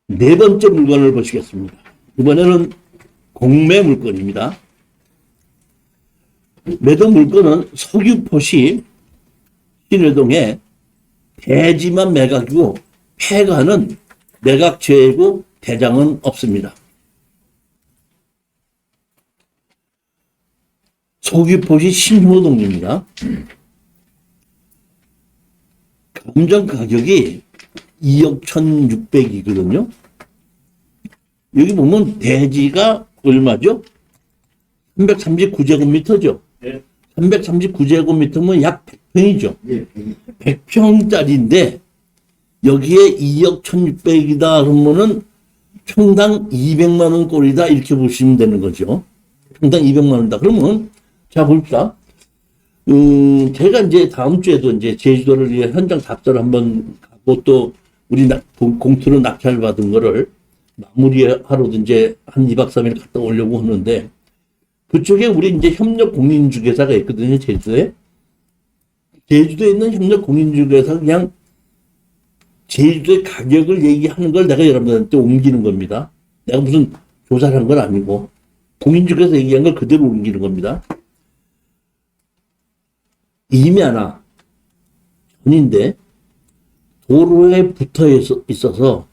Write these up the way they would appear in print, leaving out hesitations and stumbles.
네 번째 물건을 보시겠습니다. 이번에는 공매 물건입니다. 매도 물건은 석유포시 신회동에 대지만 매각이고 폐가는 매각 제외고 대장은 없습니다. 석유포시 신효동입니다. 감정 가격이 2억 1,600이거든요. 여기 보면 대지가 얼마죠? 339제곱미터죠. 네. 339제곱미터면 약 100평이죠. 예. 100평짜리인데 여기에 2억 1,600이다 그러면은 평당 200만 원 꼴이다 이렇게 보시면 되는 거죠. 평당 200만 원이다. 그러면 자 봅시다. 제가 이제 다음 주에도 이제 제주도를 위해 현장 답사를 한번 가고 또 우리 공투로 낙찰 받은 거를 마무리하러도 이제 한 2박 3일 갔다 오려고 하는데 그쪽에 우리 이제 협력 공인중개사가 있거든요, 제주도에. 제주도에 있는 협력 공인중개사가 그냥 제주도의 가격을 얘기하는 걸 내가 여러분한테 옮기는 겁니다. 내가 무슨 조사를 한 건 아니고 공인중개사 얘기한 걸 그대로 옮기는 겁니다. 임야나 전인데 도로에 붙어 있어서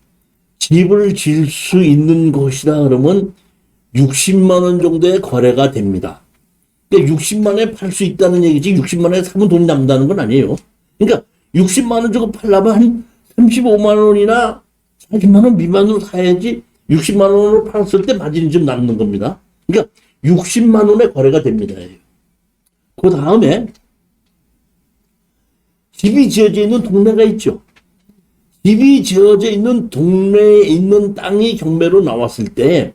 집을 지을 수 있는 곳이다 그러면 60만 원 정도의 거래가 됩니다. 그러니까 60만 원에 팔 수 있다는 얘기지 60만 원에 사면 돈이 남는다는 건 아니에요. 그러니까 60만 원 주고 팔려면 한 35만 원이나 40만 원 미만으로 사야지 60만 원으로 팔았을 때 마진이 좀 남는 겁니다. 그러니까 60만 원에 거래가 됩니다. 그 다음에 집이 지어져 있는 동네가 있죠. 집이 지어져 있는 동네에 있는 땅이 경매로 나왔을 때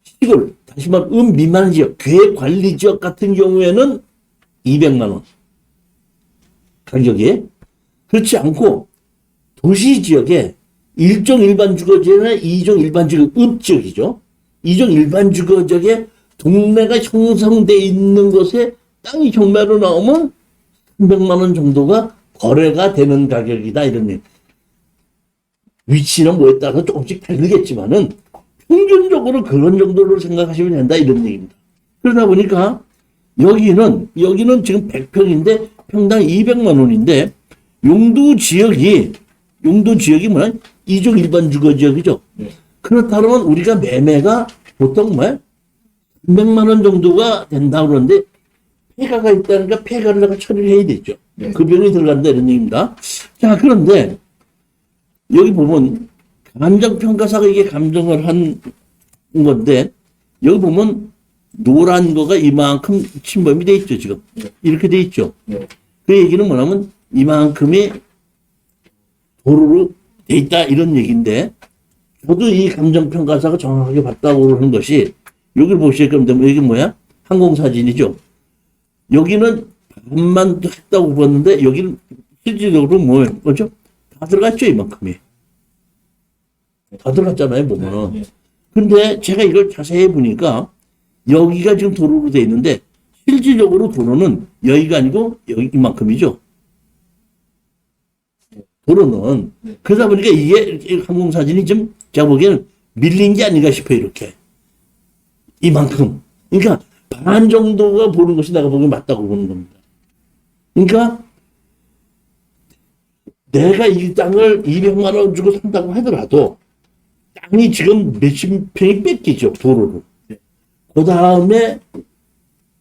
시골, 다시 말하면 미만 지역, 계획관리 지역 같은 경우에는 200만 원 가격이 그렇지 않고 도시 지역에 1종 일반 주거지역이나 2종 일반 주거읍 지역이죠. 2종 일반 주거지역에 동네가 형성되어 있는 곳에 땅이 경매로 나오면 300만 원 정도가 거래가 되는 가격이다 이런 얘기. 위치는 뭐에 따라서 조금씩 다르겠지만은 평균적으로 그런 정도로 생각하시면 된다 이런 얘기입니다. 그러다 보니까 여기는 지금 100평인데 평당 200만 원인데 용도 지역이 뭐냐? 2종 일반 주거 지역이죠. 네. 그렇다면 우리가 매매가 보통 뭐 300만 원 정도가 된다 그러는데 폐가가 있다니까 폐가를 내가 처리를 해야 되죠. 네. 그 비용이 들어간다 이런 얘기입니다. 자, 그런데 여기 보면 감정평가사가 이게 감정을 한 건데 여기 보면 노란 거가 이만큼 침범이 돼 있죠. 지금 이렇게 돼 있죠. 네. 그 얘기는 뭐냐면 이만큼이 도로로 돼 있다 이런 얘기인데 저도 이 감정평가사가 정확하게 봤다고 하는 것이 여기를 보실 겁니다. 여기 뭐야? 항공사진이죠. 여기는 반만 했다고 봤는데 여기는 실질적으로 뭐죠? 다 들어갔죠 이만큼이. 다 들어갔잖아요 보면은. 네. 근데 제가 이걸 자세히 보니까 여기가 지금 도로로 돼 있는데 실질적으로 도로는 여기가 아니고 여기 이만큼이죠. 도로는. 그러다 보니까 이게 항공사진이 좀 제가 보기에는 밀린 게 아닌가 싶어요 이렇게. 이만큼. 그러니까 반 정도가 보는 것이 내가 보기엔 맞다고 보는 겁니다. 그러니까 내가 이 땅을 200만 원 주고 산다고 하더라도 땅이 지금 몇십 평이 뺏기죠 도로로. 그 다음에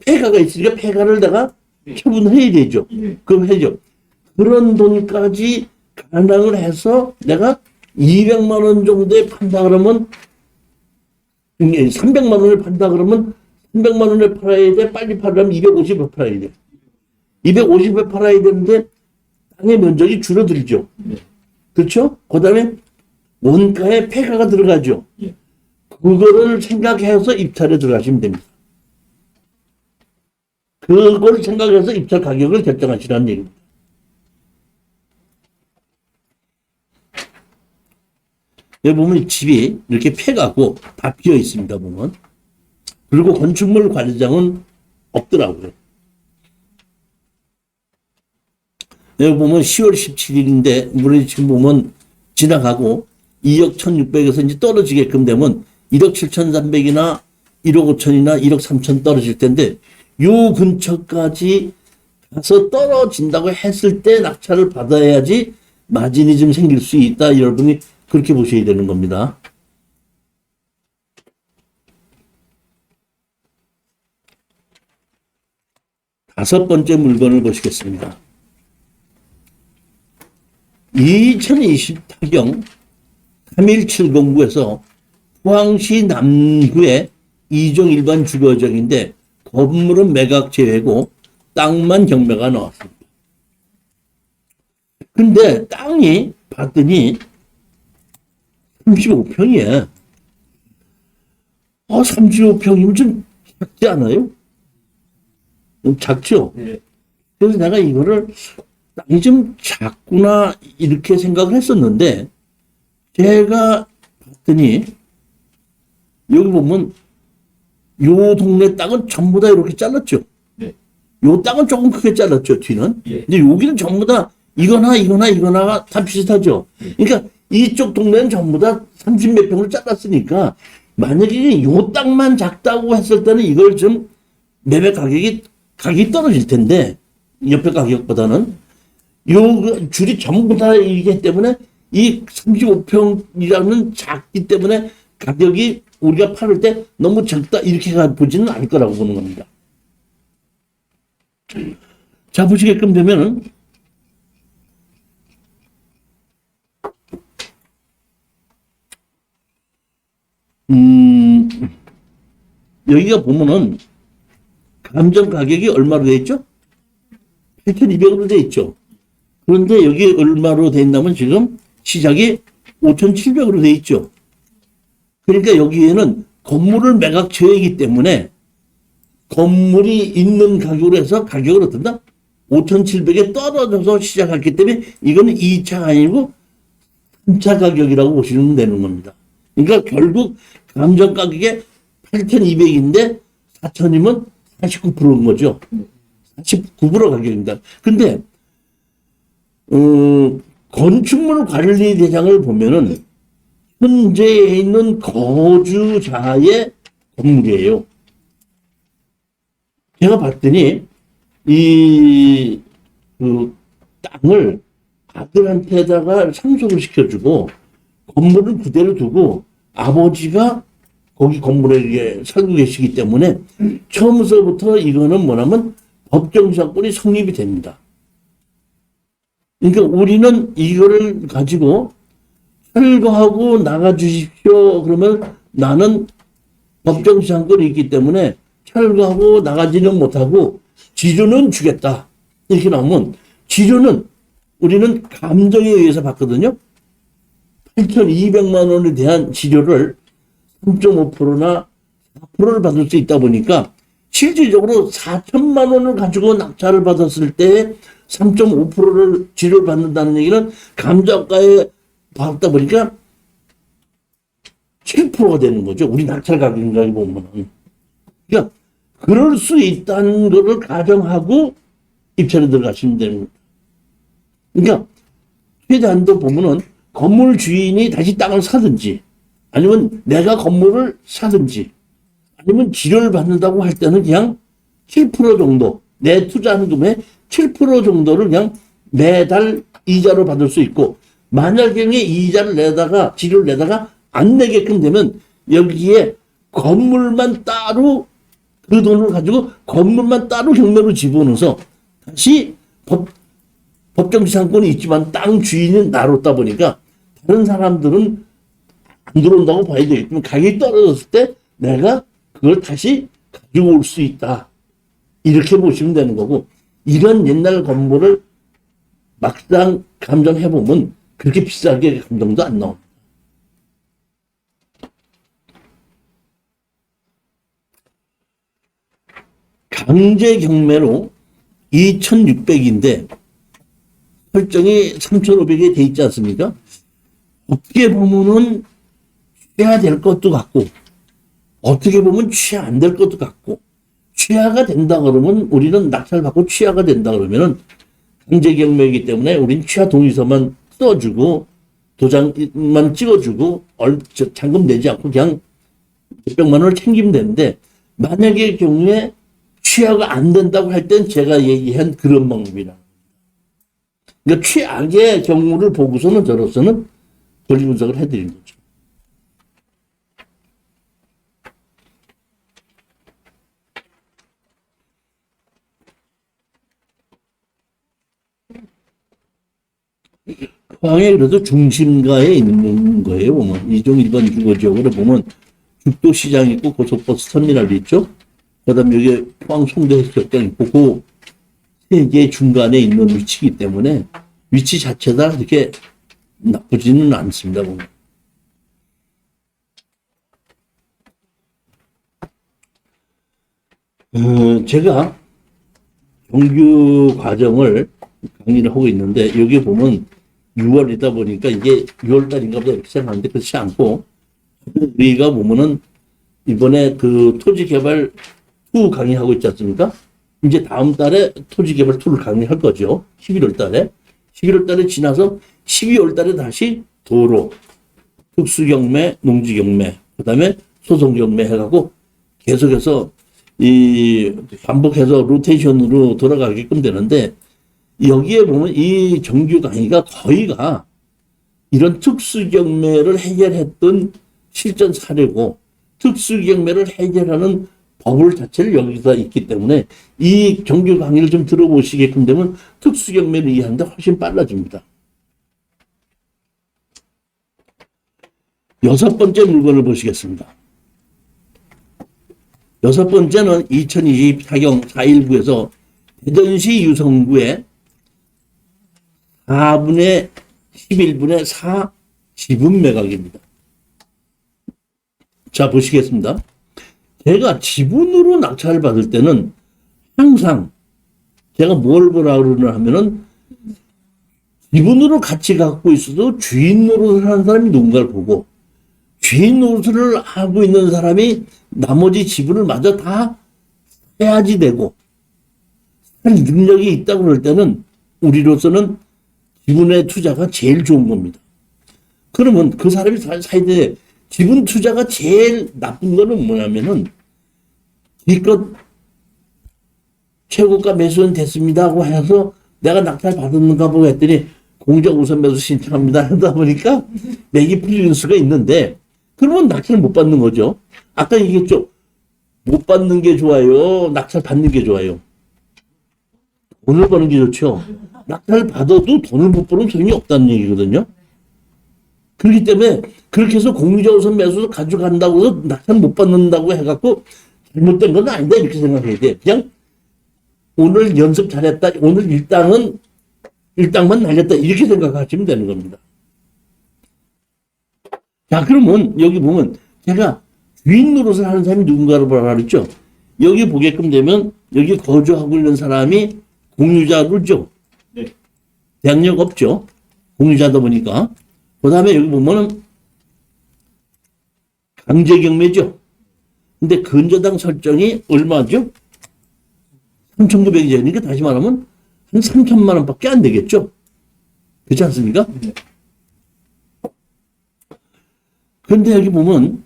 폐가가 있으니까 폐가를 내가 처분해야 되죠. 그럼 해죠. 그런 돈까지 감당을 해서 내가 200만 원 정도에 판다 그러면 300만 원을 판다 그러면 300만 원에 팔아야 돼. 빨리 팔려면 250에 팔아야 돼. 250에 팔아야 되는데 땅의 면적이 줄어들죠. 그렇죠? 그 다음에 원가에 폐가가 들어가죠. 그거를 생각해서 입찰에 들어가시면 됩니다. 그걸 생각해서 입찰 가격을 결정하시라는 얘기입니다. 여기 보면 집이 이렇게 폐가고 다 비어 있습니다. 보면. 그리고 건축물 관리장은 없더라고요. 여기 보면 10월 17일인데, 우리 지금 보면 지나가고, 2억 1,600에서 이제 떨어지게끔 되면 1억 7,300이나 1억 5천이나 1억 3천 떨어질 텐데 요 근처까지 가서 떨어진다고 했을 때 낙찰을 받아야지 마진이 좀 생길 수 있다. 여러분이 그렇게 보셔야 되는 겁니다. 다섯 번째 물건을 보시겠습니다. 2020 타경 31709에서 포항시 남구의 2종 일반 주거지역인데 건물은 매각 제외고 땅만 경매가 나왔습니다. 근데 땅이 봤더니 35평이에요. 35평이면 좀 작지 않아요? 좀 작죠? 네. 그래서 내가 이거를 땅이 좀 작구나 이렇게 생각을 했었는데 제가 봤더니 여기 보면 요 동네 땅은 전부 다 이렇게 잘랐죠. 네. 요 땅은 조금 크게 잘랐죠, 뒤는. 예. 근데 여기는 전부 다 이거나 다 비슷하죠. 그러니까 이쪽 동네는 전부 다 30몇 평을 잘랐으니까 만약에 요 땅만 작다고 했을 때는 이걸 좀 매매 가격이 떨어질 텐데 옆에 가격보다는 요 줄이 전부 다 이기 때문에 이 35평이라는 작기 때문에 가격이 우리가 팔을 때 너무 적다 이렇게 보지는 않을 거라고 보는 겁니다. 자, 보시게끔 되면은 여기가 보면은 감정 가격이 얼마로 돼 있죠? 8,200으로 돼 있죠. 그런데 여기 얼마로 돼 있냐면 지금 시작이 5,700으로 돼 있죠. 그러니까 여기에는 건물을 매각 제외이기 때문에 건물이 있는 가격으로 해서 가격을 어떤다? 5,700에 떨어져서 시작했기 때문에 이거는 2차 아니고 3차 가격이라고 보시면 되는 겁니다. 그러니까 결국 감정 가격이 8,200인데 4,000이면 49%인 거죠. 49% 가격입니다. 근데 건축물 관리 대장을 보면은 현재 있는 거주자의 건물이에요. 제가 봤더니 그 땅을 아들한테다가 상속을 시켜주고 건물을 그대로 두고 아버지가 거기 건물에 살고 계시기 때문에 처음서부터 이거는 뭐냐면 법정사건이 성립이 됩니다. 그러니까 우리는 이거를 가지고 철거하고 나가주십시오. 그러면 나는 법정사건이 있기 때문에 철거하고 나가지는 못하고 지료는 주겠다. 이렇게 나오면 지료는 우리는 감정에 의해서 받거든요. 8,200만 원에 대한 지료를 3.5%나 4%를 받을 수 있다 보니까 실질적으로 4천만 원을 가지고 낙찰을 받았을 때 3.5%를 지료를 받는다는 얘기는 감정가에 받다 보니까 7%가 되는 거죠. 우리 낙찰 가격인가 보면은. 그러니까 그럴 수 있다는 것을 가정하고 입찰에 들어가시면 됩니다. 그러니까 최대한도 보면은 건물 주인이 다시 땅을 사든지 아니면 내가 건물을 사든지 아니면 지료를 받는다고 할 때는 그냥 7% 정도 내 투자하는 금액 7% 정도를 그냥 매달 이자로 받을 수 있고 만약에 이자를 내다가 지료를 내다가 안 내게끔 되면 여기에 건물만 따로 그 돈을 가지고 건물만 따로 경매로 집어넣어서 다시 법정지상권이 있지만 땅 주인은 나로다 보니까 다른 사람들은 안 들어온다고 봐야 되겠지만 가격이 떨어졌을 때 내가 그걸 다시 가지고 올 수 있다. 이렇게 보시면 되는 거고 이런 옛날 건물을 막상 감정해보면 그렇게 비싸게 감정도 안 나옵니다. 강제 경매로 2,600인데 설정이 3,500에 돼 있지 않습니까? 어떻게 보면은 취해야 될 것도 같고 어떻게 보면 취해 안 될 것도 같고 취하가 된다 그러면 우리는 낙찰받고 취하가 된다 그러면은 강제 경매이기 때문에 우리는 취하 동의서만 써주고 도장만 찍어주고 잔금 내지 않고 그냥 몇백만 원을 챙기면 되는데 만약의 경우에 취하가 안 된다고 할 땐 제가 얘기한 그런 방법이라. 그러니까 최악의 경우를 보고서는 저로서는 권리 분석을 해드린 거죠. 포항에 그래도 중심가에 있는 거예요. 보면 이종 일반 주거 지역으로 보면 죽도시장 있고 고속버스 터미널이 있죠. 그다음에 여기 포항 송도 해수욕장 있고 그 세 개 중간에 있는 위치이기 때문에 위치 자체가 그렇게 나쁘지는 않습니다. 보면. 제가 정규 과정을 강의를 하고 있는데 여기 보면 6월이다 보니까 이게 6월달인가 보다 이렇게 생각하는데 그렇지 않고 우리가 보면은 이번에 그 토지개발 2 강의하고 있지 않습니까? 이제 다음 달에 토지개발 2를 강의할 거죠. 11월 달에. 11월 달에 지나서 12월 달에 다시 도로, 특수경매, 농지경매, 그 다음에 소송경매 해가고 계속해서 이 반복해서 로테이션으로 돌아가게끔 되는데 여기에 보면 이 정규 강의가 거의가 이런 특수경매를 해결했던 실전 사례고 특수경매를 해결하는 법을 자체를 여기다 있기 때문에 이 정규 강의를 좀 들어보시게끔 되면 특수경매를 이해하는데 훨씬 빨라집니다. 6번째 물건을 보시겠습니다. 6번째는 2020 사경 4.19에서 대전시 유성구에 4분의 11분의 4 지분 매각입니다. 자, 보시겠습니다. 제가 지분으로 낙찰을 받을 때는 항상 제가 뭘 보라 그러나 하면은 지분으로 같이 갖고 있어도 주인 노릇을 하는 사람이 누군가를 보고 주인 노릇을 하고 있는 사람이 나머지 지분을 마저 다 해야지 되고 할 능력이 있다고 그럴 때는 우리로서는 지분의 투자가 제일 좋은 겁니다. 그러면 그 사람이 사이에 지분 투자가 제일 나쁜 거는 뭐냐면은 기껏 최고가 매수는 됐습니다 하고 해서 내가 낙찰 받았는가 보고 했더니 공정 우선 매수 신청합니다 하다 보니까 매기 풀리는 수가 있는데 그러면 낙찰을 못 받는 거죠. 아까 얘기했죠. 못 받는 게 좋아요? 낙찰 받는 게 좋아요? 돈을 버는 게 좋죠. 낙찰 받아도 돈을 못 버는 소용이 없다는 얘기거든요. 그렇기 때문에 그렇게 해서 공유자 우선 매수를 가져간다고 해서 낙찰 못 받는다고 해갖고 잘못된 건 아니다 이렇게 생각해야 돼. 그냥 오늘 연습 잘했다. 오늘 일당만 날렸다. 이렇게 생각하시면 되는 겁니다. 자, 그러면 여기 보면 제가 주인 노릇을 하는 사람이 누군가를 보라 그랬죠. 여기 보게끔 되면 여기 거주하고 있는 사람이 공유자로죠. 네. 대항력 없죠. 공유자다 보니까. 그 다음에 여기 보면은 강제경매죠. 근데 근저당 설정이 얼마죠? 3,900이 되니까 다시 말하면 한 3천만 원밖에 안 되겠죠. 그렇지 않습니까? 네. 그런데 여기 보면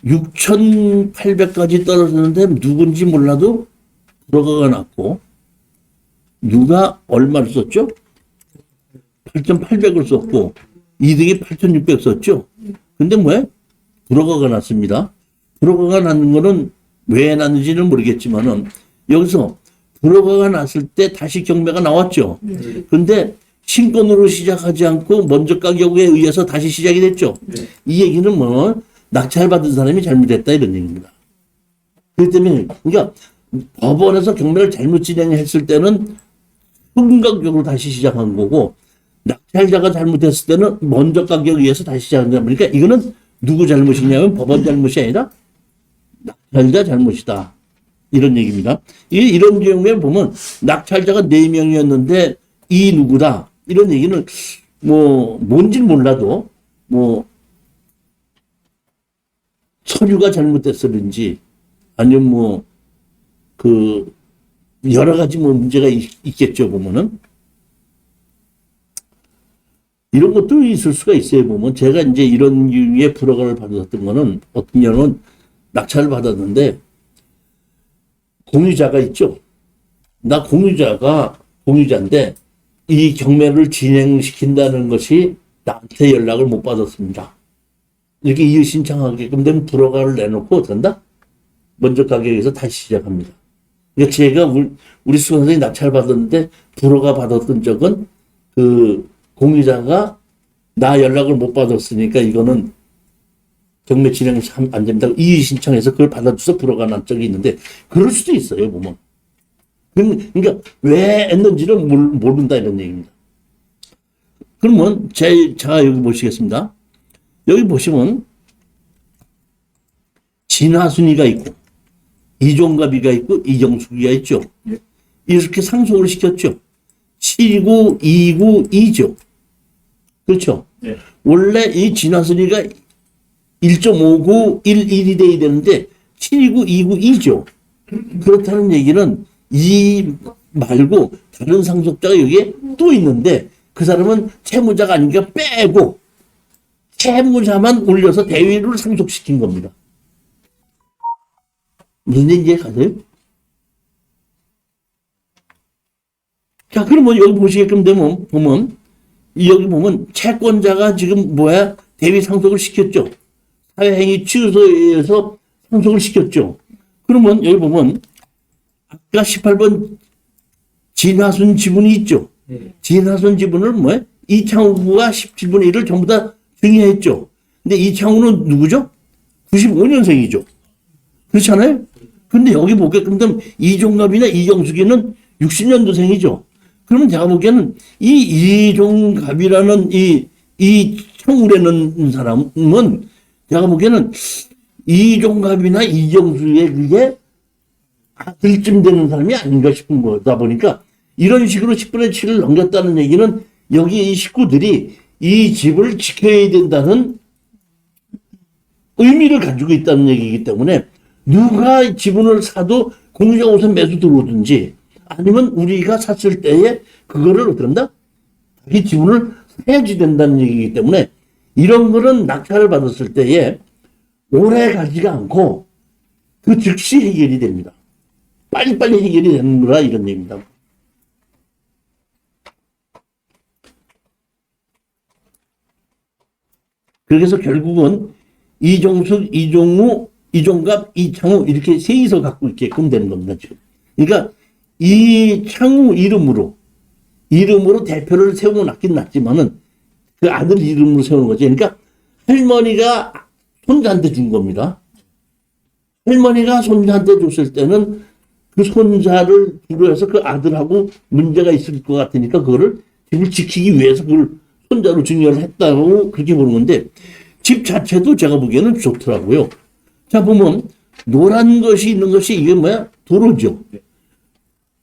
6,800까지 떨어졌는데 누군지 몰라도 불허가가 났고 누가 얼마를 썼죠? 8,800을 썼고 이득이 8,600 썼죠. 근데 뭐야? 불허가가 났습니다. 불허가가 났는 거는 왜 났는지는 모르겠지만은 여기서 불허가가 났을 때 다시 경매가 나왔죠. 근데 신권으로 시작하지 않고 먼저 가격에 의해서 다시 시작이 됐죠. 이 얘기는 뭐 낙찰 받은 사람이 잘못했다 이런 얘기입니다. 그렇기 때문에 그러니까 법원에서 경매를 잘못 진행했을 때는 큰 가격으로 다시 시작한 거고 낙찰자가 잘못했을 때는 먼저 가격에 의해서 다시 시작한 거다 보니까 이거는 누구 잘못이냐면 법원 잘못이 아니라 낙찰자 잘못이다. 이런 얘기입니다. 이런 경우에 보면 낙찰자가 4명이었는데 이 누구다. 이런 얘기는 뭐 뭔지는 몰라도 뭐 서류가 잘못됐었는지 아니면 뭐 그 여러 가지 뭐 문제가 있겠죠 보면은. 이런 것도 있을 수가 있어요. 보면 제가 이제 이런 류의 불허가를 받았던 거는 어떤 경우는 낙찰을 받았는데 공유자가 있죠. 나 공유자인데 이 경매를 진행시킨다는 것이 나한테 연락을 못 받았습니다. 이렇게 이의 신청하게끔 되면 불허가를 내놓고 된다? 먼저 가격에서 다시 시작합니다. 그러니까 제가 우리 수강생이 낙찰 받았는데 불허가 받았던 적은 그 공유자가 나 연락을 못 받았으니까 이거는 경매 진행 안 된다고 이의 신청해서 그걸 받아줘서 불허가 난 적이 있는데 그럴 수도 있어요. 보면. 그러니까 왜 했는지를 모른다 이런 얘기입니다. 그러면 제가 여기 보시겠습니다. 여기 보시면 진화순위가 있고 이종갑이가 있고 이정숙이가 있죠. 이렇게 상속을 시켰죠. 7구, 2구, 2죠. 그렇죠. 네. 원래 이 진화순위가 1.59, 1, 1이 돼야 되는데 7구, 2구, 2죠. 그렇다는 얘기는 이 말고 다른 상속자가 여기에 또 있는데 그 사람은 채무자가 아니니까 빼고 채무자만 올려서 대위를 상속시킨 겁니다. 무슨 얘기인지 가세요? 자, 그러면 여기 보시게끔 되면, 여기 보면 채권자가 지금 대위 상속을 시켰죠. 사회행위 취소에서 상속을 시켰죠. 그러면 여기 보면, 아까 18번 진화순 지분이 있죠. 진화순 지분을 이창우가 10분의 1을 전부 다 증여했죠. 근데 이창우는 누구죠? 95년생이죠. 그렇잖아요? 근데 여기 보게끔 되면 이종갑이나 이정숙이는 60년도생이죠. 그러면 제가 보기에는 이 이종갑이라는 이 청우라는 사람은 제가 보기에는 이종갑이나 이정숙의 그게 아들쯤 되는 사람이 아닌가 싶은 거다 보니까 이런 식으로 10분의 7을 넘겼다는 얘기는 여기 이 식구들이 이 집을 지켜야 된다는 의미를 가지고 있다는 얘기이기 때문에 누가 지분을 사도 공유자 우선 매수 들어오든지 아니면 우리가 샀을 때에 그거를 어떻게 한다? 이 지분을 사야지 된다는 얘기이기 때문에 이런 거는 낙찰을 받았을 때에 오래 가지가 않고 그 즉시 해결이 됩니다. 빨리빨리 해결이 되는 거라 이런 얘기입니다. 그래서 결국은 이종숙, 이종우, 이종갑, 이창우 이렇게 셋이서 갖고 있게끔 되는 겁니다. 지금. 그러니까 이창우 이름으로 대표를 세워놨긴 놨지만은 그 아들 이름으로 세우는 거죠. 그러니까 할머니가 손자한테 준 겁니다. 할머니가 손자한테 줬을 때는 그 손자를 비로해서 그 아들하고 문제가 있을 것 같으니까 그거를 집을 지키기 위해서 그걸 손자로 증여를 했다고 그렇게 보는 건데 집 자체도 제가 보기에는 좋더라고요. 자, 보면 노란 것이 있는 것이 이게 도로죠.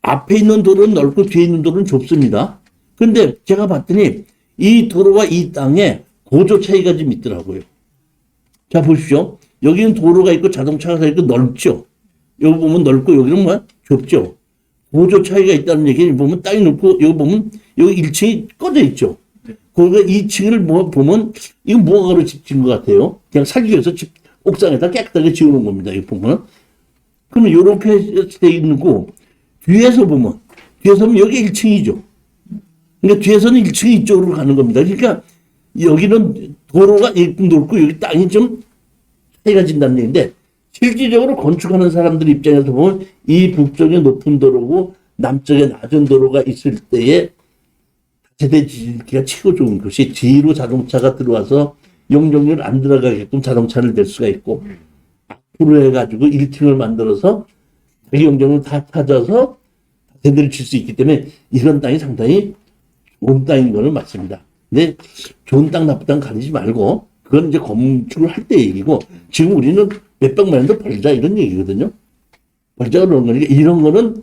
앞에 있는 도로는 넓고 뒤에 있는 도로는 좁습니다. 근데 제가 봤더니 이 도로와 이 땅에 고조 차이가 좀 있더라고요. 자, 보십시오. 여기는 도로가 있고 자동차가 있고 넓죠. 여기 보면 넓고 여기는 좁죠. 고조 차이가 있다는 얘기를 보면 땅이 넓고 여기 보면 여기 1층이 꺼져 있죠. 거기가 2층을 보면 이거 무화과로 짓은 것 같아요. 그냥 살기 위해서 집 옥상에다 깨끗하게 지어놓은 겁니다. 이거 보면. 그러면 이렇게 돼 있고 뒤에서 보면 여기 1층이죠. 그러니까 뒤에서는 1층이 이쪽으로 가는 겁니다. 그러니까 여기는 도로가 넓고 여기 땅이 좀 차이가 진다는 얘기인데 실질적으로 건축하는 사람들 입장에서 보면 이 북쪽에 높은 도로고 남쪽에 낮은 도로가 있을 때에 세대 지지기가 최고 좋은 것이 뒤로 자동차가 들어와서 용적률 안 들어가게끔 자동차를 댈 수가 있고 앞으로 해가지고 1층을 만들어서 자기 용적률 다 찾아서 세대를 칠 수 있기 때문에 이런 땅이 상당히 좋은 땅인 거는 맞습니다. 근데 좋은 땅 나쁜 땅 가리지 말고 그건 이제 건축을 할 때 얘기고 지금 우리는 몇백만 원도 벌자 이런 얘기거든요. 벌자 그러는 거니까 이런 거는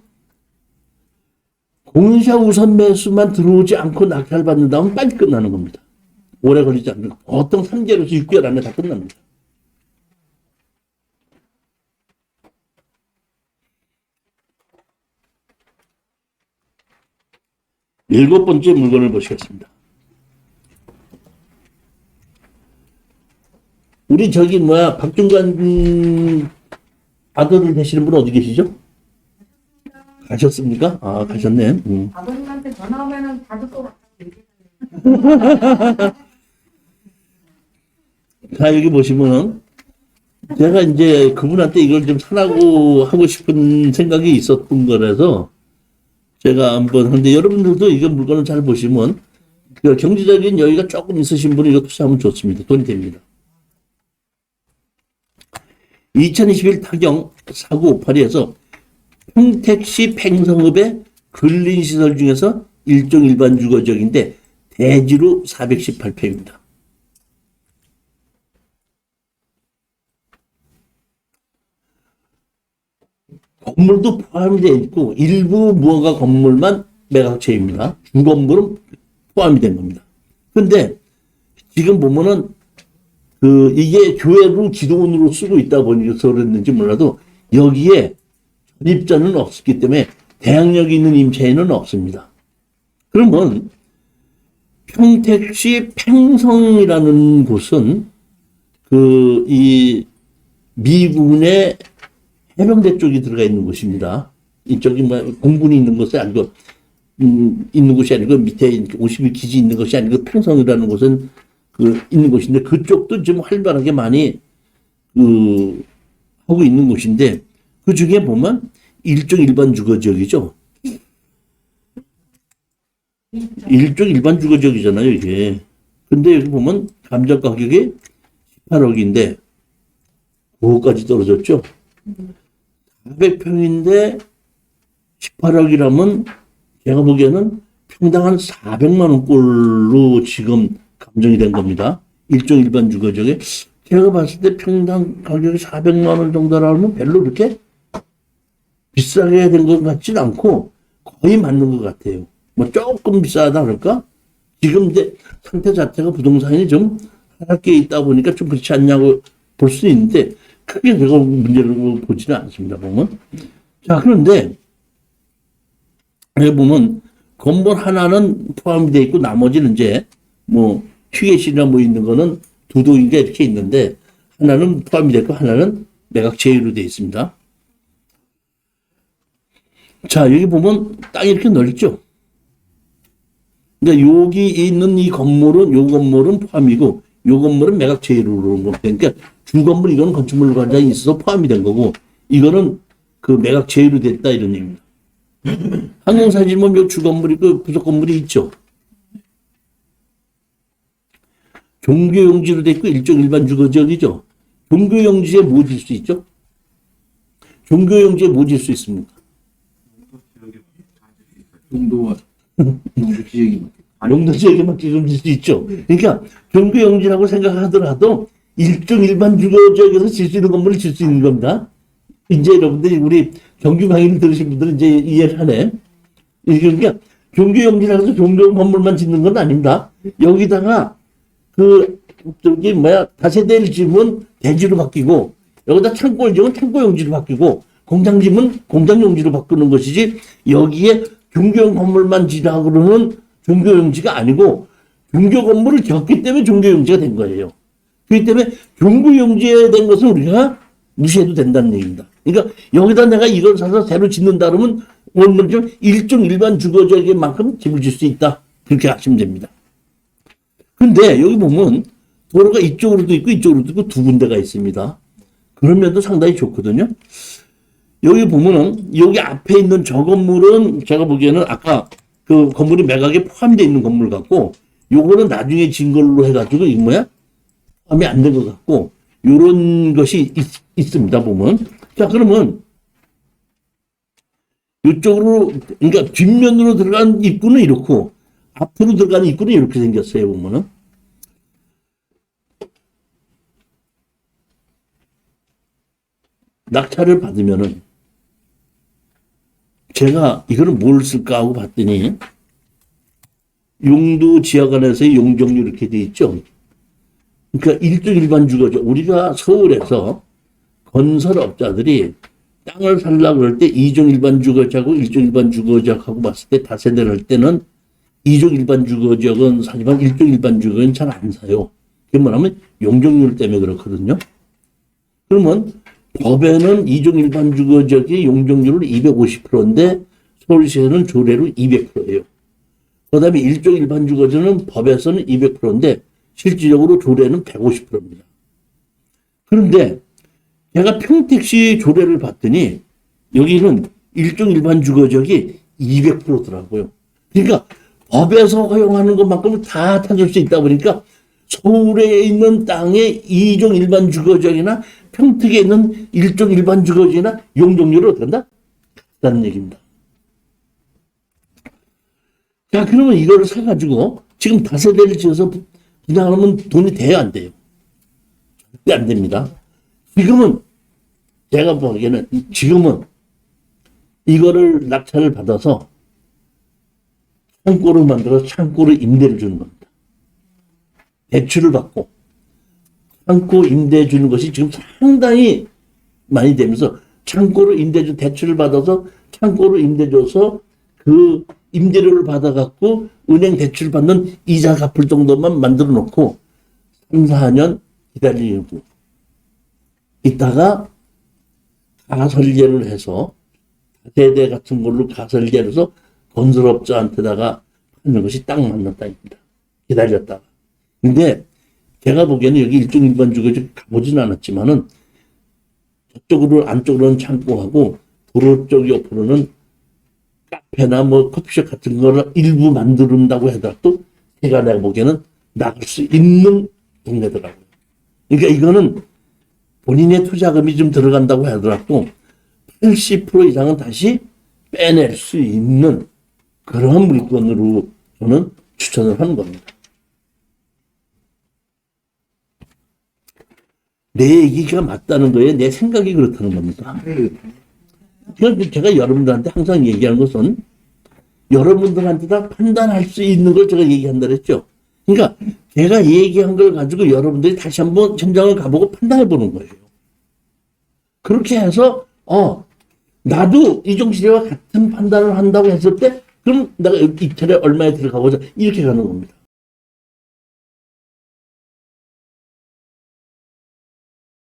공유자 우선 매수만 들어오지 않고 낙찰 받는다면 빨리 끝나는 겁니다. 오래 걸리지 않는 보통 3개월에서 6개월 안에 다 끝납니다. 일곱 번째 물건을 보시겠습니다. 우리 저기 뭐야 박중관 아들을 되시는 분 어디 계시죠? 가셨습니까? 아, 가셨네. 아버님한테 전화 오면은 받을 것 같아요. 자, 여기 보시면은 제가 이제 그분한테 이걸 좀 사라고 하고 싶은 생각이 있었던 거라서 제가 한번 하는데 여러분들도 이거 물건을 잘 보시면 그 경제적인 여유가 조금 있으신 분이 이거 투자하면 좋습니다. 돈이 됩니다. 2021 타경 4958에서 평택시 팽성읍의 근린시설 중에서 일종 일반 주거지역인데 대지로 418평입니다. 건물도 포함이 되어 있고 일부 무허가 건물만 매각체입니다. 주건물은 포함이 된 겁니다. 근데 지금 보면은 이게 교회로 기도원으로 쓰고 있다 보니까 그랬는지 몰라도 여기에 전입자는 없었기 때문에 대항력이 있는 임차인은 없습니다. 그러면 평택시 팽성이라는 곳은 이 미군의 해병대 쪽이 들어가 있는 곳입니다. 이쪽이 뭐 공군이 있는 곳이 아니고 있는 곳이 아니고 밑에 50일 기지 있는 것이 아니고 팽성이라는 곳은 있는 곳인데 그쪽도 좀 활발하게 많이 하고 있는 곳인데 그 중에 보면 일종 일반 주거지역이죠. 일종 일반 주거지역이잖아요, 이게. 근데 여기 보면 감정 가격이 18억인데 5억까지 떨어졌죠. 400평인데 18억이라면 제가 보기에는 평당 한 400만 원꼴로 지금 감정이 된 겁니다. 일종 일반 주거지역에 제가 봤을 때 평당 가격이 400만 원 정도라면 별로 그렇게 비싸게 된 것 같지는 않고 거의 맞는 것 같아요. 뭐 조금 비싸다 그럴까? 지금 이제 상태 자체가 부동산이 좀 하락기에 있다 보니까 좀 그렇지 않냐고 볼 수 있는데 크게 제가 문제를 보지는 않습니다. 보면. 자, 그런데 여기 보면 건물 하나는 포함이 되어 있고 나머지는 이제 뭐 휴게실이나 뭐 있는 거는 두 동인가 이렇게 있는데 하나는 포함이 되어 있고 하나는 매각 제외로 되어 있습니다. 자, 여기 보면 땅이 이렇게 넓죠. 그러니까 여기 있는 이 건물은 요 건물은 포함이고 요 건물은 매각 제외로 그런 겁니다. 그러니까 주건물 이거는 건축물 관장이 있어서 포함이 된 거고 이거는 그 매각 제외로 됐다 이런 얘기입니다. 항공사진 보면 요 주건물 있고 부속 건물이 있죠. 종교용지로 돼 있고 일종 일반 주거지역이죠. 종교용지에 뭐 질 수 있죠? 종교용지에 뭐 질 수 있습니까? 용도 지역이 용도 지역에만 지금 질 수 있죠. 그러니까 종교용지라고 생각하더라도 일종 일반 주거지역에서 질 수 있는 건물을 질 수 있는 겁니다. 이제 여러분들이 우리 정규 강의를 들으신 분들은 이제 이해를 하네. 그러니까 종교용지라고 해서 종교 건물만 짓는 건 아닙니다. 여기다가 다세대를 지으면 대지로 바뀌고 여기다 창고를 지으면 창고용지로 바뀌고 공장 지으면 공장용지로 바꾸는 것이지 여기에 종교용 건물만 지라 그러는 종교용지가 아니고 종교 건물을 지었기 때문에 종교용지가 된 거예요. 그렇기 때문에 종교용지에 된 것은 우리가 무시해도 된다는 얘기입니다. 그러니까 여기다 내가 이걸 사서 새로 짓는다 그러면 오늘 좀 일종 일반 주거지역인 만큼 집을 질 수 있다. 그렇게 하시면 됩니다. 근데 여기 보면 도로가 이쪽으로도 있고 이쪽으로도 있고 두 군데가 있습니다. 그런 면도 상당히 좋거든요. 여기 보면은 여기 앞에 있는 저 건물은 제가 보기에는 아까 그 건물이 매각에 포함되어 있는 건물 같고 요거는 나중에 진 걸로 해가지고 이 뭐야? 포함이 안 된 것 같고 요런 것이 있습니다. 보면. 자, 그러면 이쪽으로 그러니까 뒷면으로 들어간 입구는 이렇고 앞으로 들어가는 입구는 이렇게 생겼어요. 보면은. 낙찰을 받으면은 제가 이거는 뭘 쓸까 하고 봤더니 용도 지하관에서의 용적률 이렇게 돼 있죠. 그러니까 일종 일반 주거죠. 우리가 서울에서 건설업자들이 땅을 살려고 그럴 때 2종 일반 주거지하고 1종 일반 주거지하고 봤을 때 다세대를 할 때는 2종 일반 주거지역은 사지만 1종 일반 주거는 잘 안 사요. 그게 뭐냐면 용적률 때문에 그렇거든요. 그러면 법에는 이종 일반 주거지역의 용적률을 250%인데 서울시에는 조례로 200%예요. 그 다음에 일종 일반 주거지는 법에서는 200%인데 실질적으로 조례는 150%입니다. 그런데 제가 평택시 조례를 봤더니 여기는 일종 일반 주거지역이 200%더라고요. 그러니까 법에서 허용하는 것만큼은 다 찾을 수 있다 보니까 서울에 있는 땅의 이종 일반 주거지역이나 평택에 있는 일종 일반 주거지나 용적률을 어떻게 한다? 같다는 얘기입니다. 자, 그러면 이거를 사가지고 지금 다세대를 지어서 분양하면 돈이 돼야 안 돼요? 절대 안 됩니다. 지금은 제가 보기에는 지금은 이거를 낙찰을 받아서 창고를 만들어서 창고를 임대를 주는 겁니다. 대출을 받고 창고 임대 주는 것이 지금 상당히 많이 되면서 창고를 임대주 대출을 받아서 창고를 임대줘서 그 임대료를 받아갖고 은행 대출 받는 이자 갚을 정도만 만들어 놓고 3, 4년 기다리고 있다가 가설계를 해서 세대 같은 걸로 가설계를 해서 건설업자한테다가 하는 것이 딱 맞는 땅입니다. 기다렸다가. 근데 제가 보기에는 여기 일종 일반 주거지 가보진 않았지만은 저쪽으로 안쪽으로는 창고하고 도로 쪽 옆으로는 카페나 뭐 커피숍 같은 거를 일부 만든다고 하더라도 제가 내가 보기에는 나갈 수 있는 동네더라고요. 그러니까 이거는 본인의 투자금이 좀 들어간다고 하더라도 80% 이상은 다시 빼낼 수 있는 그러한 물건으로 저는 추천을 하는 겁니다. 내 얘기가 맞다는 거에 내 생각이 그렇다는 겁니다. 그래서 제가 여러분들한테 항상 얘기하는 것은 여러분들한테 다 판단할 수 있는 걸 제가 얘기한다 그랬죠. 그러니까 제가 얘기한 걸 가지고 여러분들이 다시 한번 현장을 가보고 판단해 보는 거예요. 그렇게 해서 나도 이종시대와 같은 판단을 한다고 했을 때 그럼 내가 이태리 얼마에 들어가보자 이렇게 가는 겁니다.